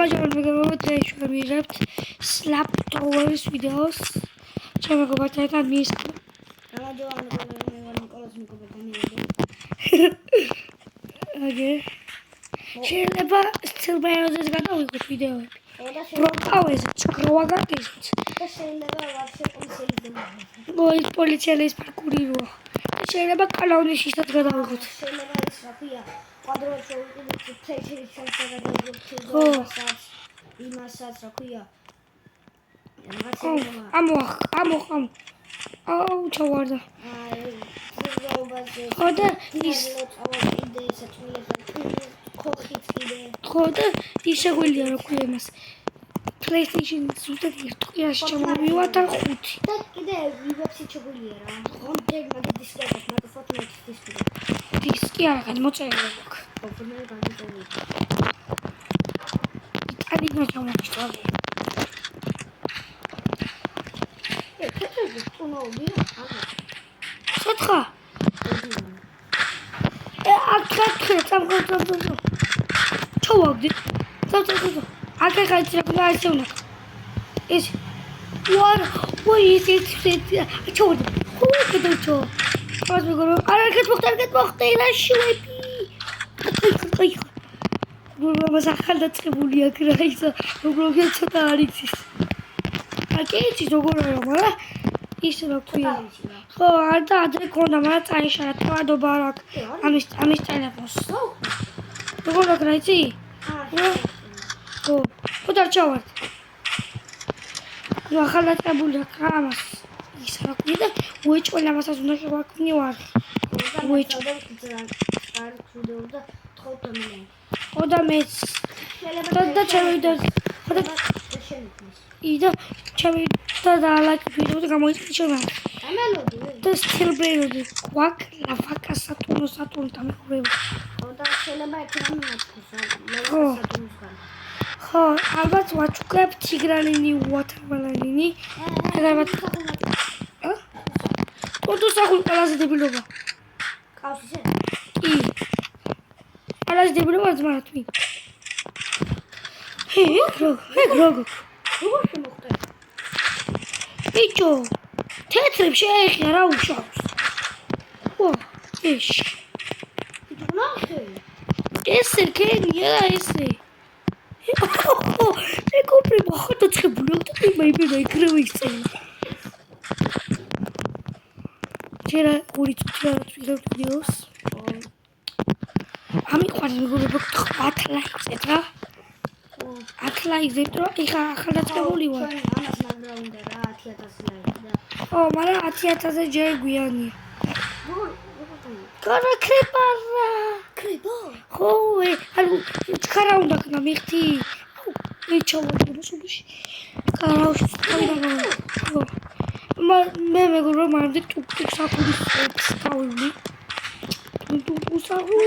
გამარჯობა მეგობრებო, დღეს ვიმიღებთ Slap Towers ვიდეოს. ჩემ მეგობრებთან ერთად მისკა. გამარჯობა მეგობრებო, მე ვარ ნიკოლას მეგობრებთან ერთად. აგე. შეიძლება სცილბეროზეს გადავიღოთ ვიდეოები. პროკავეს ჭკროა გაკეთეთ. და შეიძლება ვაფშე პოლიციელიდან. მოის პოლიციელის პარკური როა. შეიძლება კალაუნიშისაც გადავიღოთ. შეიძლება ის რა ქვია, კვადრატში ვიყიდეთ თეჩერის შანსა გადავიღოთ. იმასაც რა ქვია. ამო. აუ ჩავარდა. ხოდა ის ხოდა ის შეგვიძლია რა ქვია იმას. PlayStation ზუსტად ერთყიაში ჩამოვივა და 5. და კიდე ვიბოქსი შეგვიძლია რა. ხონდე მაგის დისკი აქვს, მაგ Fortnite დისკი. დისკი არა, გადმოწერილი აქვს. Fortnite გადმოწერილი. ადინა ჩამოვიწყდა. სათხა? აკეთე, წამოწევ. ჩავაგდი. წავ. აკეთე, გაიჭრა ისე უნდა. ეს ვარ ის ჩავაგდი. ხო, მას მეგობრებო, არაკეთ მოხდა რა შვები. აი. მას ახალ დაწყებული აქ რა ისა, როგორ ცოტა არის ის. აკეთე, როგორ არა, მაგრამ ის რა ქვია. ხო, არ და ადრე ქონდა, მაგრამ წაიშალა თავადობა არ აქვს. ამის ტელეფონს. როგორ აქვს რა იცი? ხო, ხოდა ჩავარდ. ნუ ახალ დაწყებული აქ ამას. ის რა ქვია და უეჭველი ამასაც უნდა შევაქმნი ვარ. უეჭველი და თხოვდა მე. ხოდა მეც. და ჩავიდა. ხოდა იდა ჩავიდა და ლაიქ ვიდეო და გამოიწვია შემა. ამელოდი. და სცილბეროზი კვაკ ლაფაკა სატურნთა მეგობრებო. ხოდა შეიძლება ეკრანი მოწყოს. ხო, ალბათ ვაჩუქებ ტიგრალინი, ვატერმელონი. ალბათ. კოდო საკულ ყველაზე დებილობა. ყავს ისე? კი. ყველაზე დებილობა ძმართვი. როგორ შემოხდა? ბიჭო, თეთრებს შეეხია რა უშავს. ო, ეს. ბიჭო, ნახე. ესე კენია და ესე. მეგობრებო, ხო დაწყებული და იმეიბება ეკრევი ისწევა. ჯერა ორი წუთი არ ვიღებ ვიდეოს. ამიყვანს მეგობრებო, 9 ლაიქს რა. 10 ლაიქს რო ეხა ახალ დაწყებული ვარ. ამას მაგრა უნდა რა 10000 ლაიქი და. ო, მაგრამ 10000-ზე ჯერ გვიანია. როგორ კრება. ხო, ანუ ხარა უნდა ქნა მიხთი. მე ჩავარდი მოსულში. კარაუში წავიდა. ხო. მე მეგობრებო, მანდ ტუკ საფურის წავიდი. ტუკ საფური,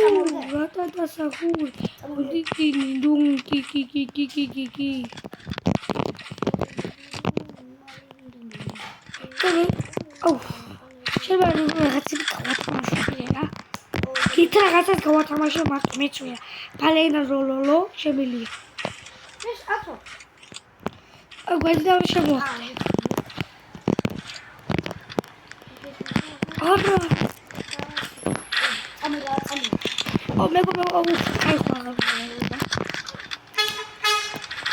რატა საფური. დინ კი. აუ. შეიძლება რაღაცები გავათამაშო რა. გითხრა რაღაცას გავათამაშო მარტო მეწვია. ბალენა როლოლო შემილია. ეს ათო. აუ გვაძდა შემოხდა. არა. ო მეგობრებო, აი ხარ.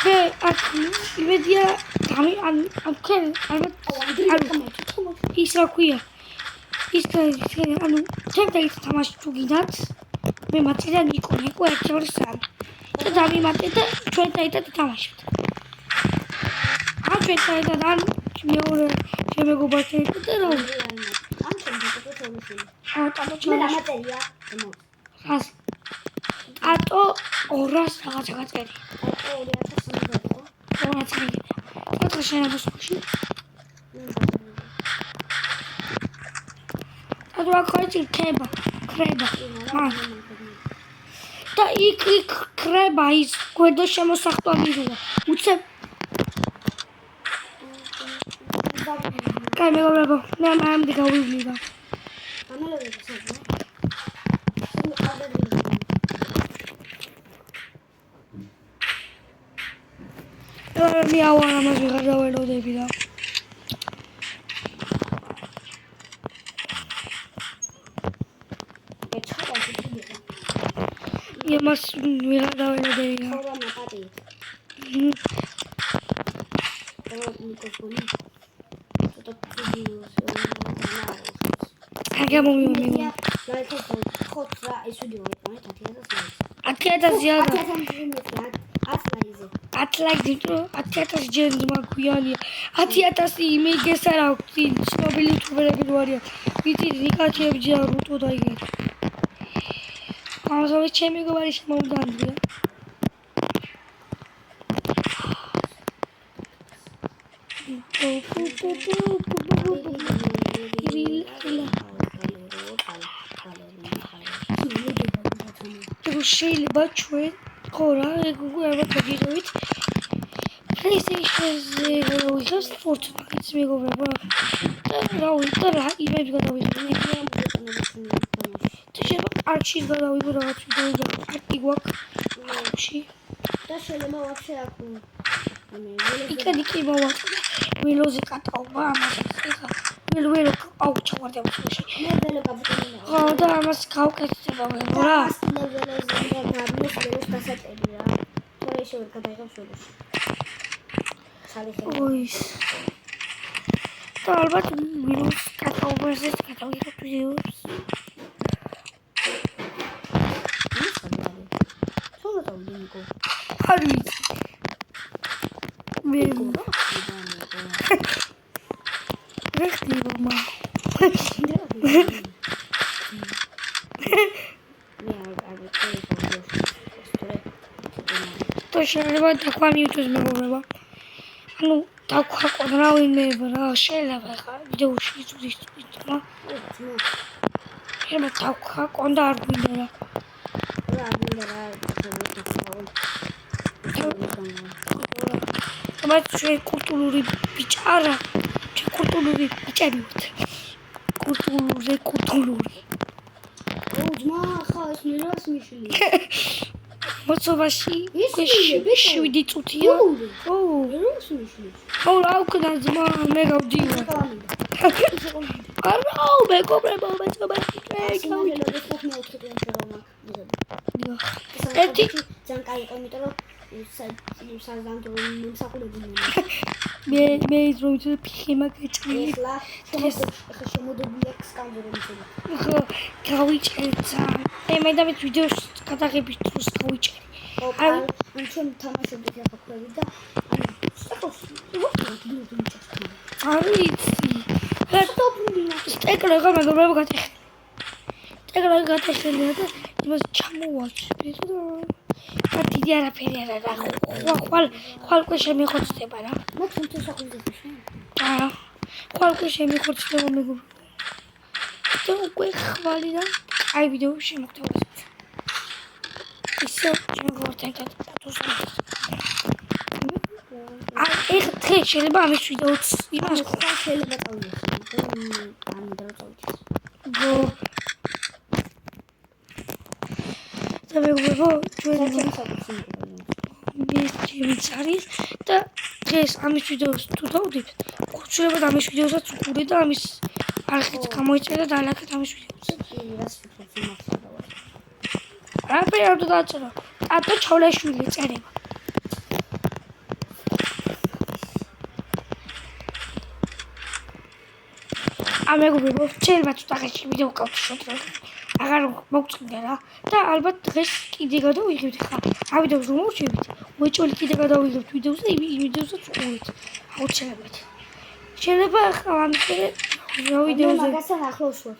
მე იმედია ამ ქენ ის რა ქვია. ის ანუ ჩემთან თამაში თუ გინდათ მე მათი და ნიკო 1-2-3 და დამიმატე და ჩვენთან ერთად თამაშობთ. ჩვენთან ერთად ან მეორე შემეგობრებთან ერთად და რა ამ შემდგომ თამაშობ. ტატო მე დამაწერია. რას? ტატო 200 რაღაცა გაწერი. ტატო 2300. 200. ტატო შემოსულში. ტატო აქაც იქნება. ხრება. და იქ ხრება ის გვერდო შემოსახტვარი როა. უცებ კაი მეგობრებო, მე ამამდე გავივლიდა. მე ავარ ამას ვიღარ დაველოდები და ეჩხა შეიძლება. იმას ვიღარ დაველოდები და ხოვა მაპატი. მიკროფონი. ცოტა ვიდეოს აგა მომიომი. ლაიქს ხოთრა ეს ვიდეო იყო 10,000 ზიადა. 10,000 10,000 ჯერს მაგვიანია. 10,000 იმიგეს არ აქვს ცნობილი იუთუბერები რო არიან. ვიცი ნიკაჩიები ჯერ რუტო დაიგეთ. ამაზე ჩემი გვარი შემოვდანია. შეიძლება ჩვენ ხო რა ეგ გაგიგებით PlayStation-ზე ვიღებს Fortnite-ს მეგობრებო რა ვიყო რა იმებს გადავიღებ შეიძლება არჩის გადავიღო რაღაც ვიდეო არტი გვაქვს და შეიძლება ვაფშე აქ იქ მოვაწყდა ველოზე კატაობა ამას ეხა ველო აუ ჩავარდა უცხოში მე ველო გაბუტონა ხო და ამას გავკეთდება რა ველოს დასაწები რა თორე ისე ვერ გადაიღებს ველოში ოის და ალბათ ველოს კატაობაზე გადავიღებ ვიდეოს არ ვიცი მე რეხტიო მა то შეიძლება თქვა მიუწეს მეგობრებო ანუ თქვა კონრავინე რა შეიძლება ხა ვიდეოში იწვის თქმა შეიძლება თქვა კონდა არ გვინდა რა მათ ჩვენ კულტურული ბიჭარა ჩვენ კულტურული ბიჭები ვართ კულტურული ოუძმა ხა ეს მირას მიშლი მოცობაში 7 წუთია ო მირას მიშლი ო რა უკნა ძმა მე გავდივარ არა მეგობრებო ერთი ძალიან კაი იყო იმიტომ რომ საზანდრო მომსახურებული მე ის რომ ფიხი მაგეჭი ეხლა შემოდებული აქვს კამერები ხო გავიჭერცა მე და მე ვიდეოს გადაღების დროს გავიჭერი ან ჩვენ თამაშობდით ახლა ხვევი და არ ვიცი სტეკლა მეგობრებო გატეხილია და იმას ჩამოვაჩვი და დიდი არაფერი არა რა ხვალ უკვე შემიხოცდება რა მე თუნდაც საქმეში აა ხვალ უკვე შემიხოცდება მეგობრებო და უკვე ხვალი და აი ვიდეო შემოგთავაზეთ ისე შემოგთავაზეთ ეხ დღეს შეიძლება ამის ვიდეოც იმას შეიძლება წავიდეთ ამ დრო წავიდეთ გო და მეგობრებო ჩვენ ის არის და დღეს ამის ვიდეოს თუ დავდით შეიძლება ამის ვიდეოსაც უყურე და ამის არხით გამოიწერე და ალაკეთ ამის ვიდეოს რა პერიოდო დაწერა ატო ჩავლაშვილი წერება მეგობრებო შეიძლება თუ დაღეში ვიდეო გავთიშოთ რა აღარ მოგწონდა რა და ალბათ დღეს კიდე გადავიღებთ ხა ამ ვიდეოს რომ მოვჩებით უეჭველი კიდე გადავიღებთ ვიდეოს და იმ ვიდეოსაც უყურეთ აუცილებლად შეიძლება ხა ამის რა ვიდეოზე მაგასთან ახლოს ვარ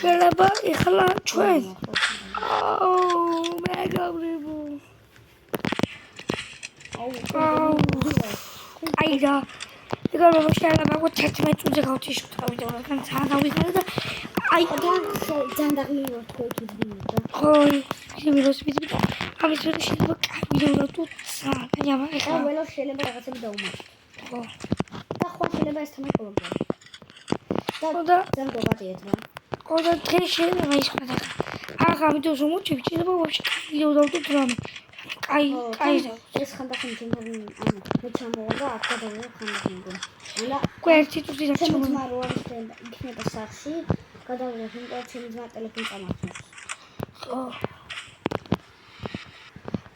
შეიძლება ეხლა ჩვენ აუ მეგობრებო აი და იგივე შეიძლება გვეთერთმეტ წუთზე გავთიშოთ რა ვიდეო რადგან ძალიან დავიღალე და აი ძალიან დაღლილო თქვი ვიდეო ხო ვიდეოს ვიდეო ამის ვიდეო შეიძლება კაი ვიდეო თუ ძალიან ეხლა ველო შეიძლება რაღაცები დაუმატოთ ხო და ხო შეიძლება ეს თამაში პრობლემა და ძალიან გოგატიეთ რა ხო და დღეს შეიძლება ის ხდება ახლა ვიდეოს მომჩები შეიძლება ვაფშე ვიდეო დავდოთ რამე კაი ეს ხანდახან ჩემთან მე ჩამოვარ და აქ გადავიღე ხანდახან და კვერთი თვითი და ჩემი ძმა რო არის იქნება სახში გადავიღე იმიტომ ჩემი ძმა ტელეფონი წამართავს ხო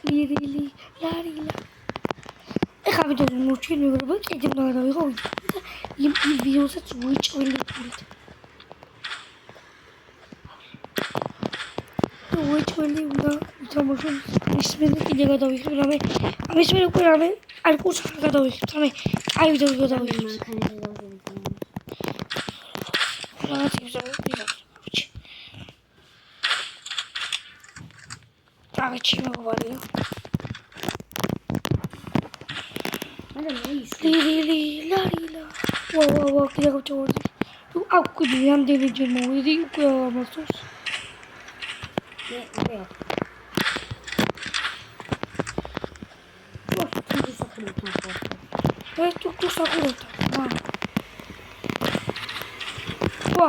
ლირილი ლარილა ეხლა ვიდეო მოჩვენე რომ კიდევ დავიღო იმ ვიდეოსაც უიჭველი პულით უიჭველი უნდა თამაშობ ის მე კიდე გადავიღე რამე ამის მე უკვე რამე არ კურს გადავიღე რამე აი ვიდეო გადავიღე მანქანაზე დავჟევი რაღაც ვიდეო წავეჩი მოვარია ლირილი ლარილა ვა კიდე გავწოვდი აქ კიდე რამდენი ჯერ მოვიდი უკვე ამასოს ეს თუ საკუროთა ვა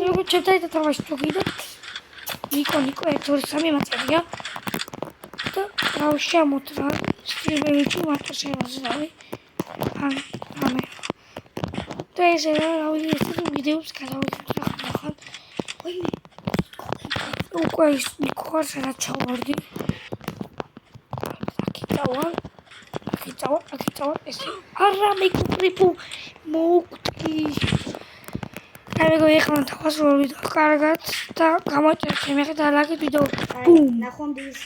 როგორ ჩეთაი და თამაში თუ კიდეთ ნიკო 1-2-3 მაწერია და გავშამოთ რა სტრიმერში მარტო შევაზრავი ამე და ეს ვიდეოს გადავიღე ხან უკვე ის ნიკოს რა ჩავარდი აქ ეს არა მეკუპრიფუ მოუკვდი აი მეგო ეხლა თავს რომ ვიდეო კარგად და გამოწერე მე ხე და ლაგეთ ვიდეო ბუმ ნახვამდის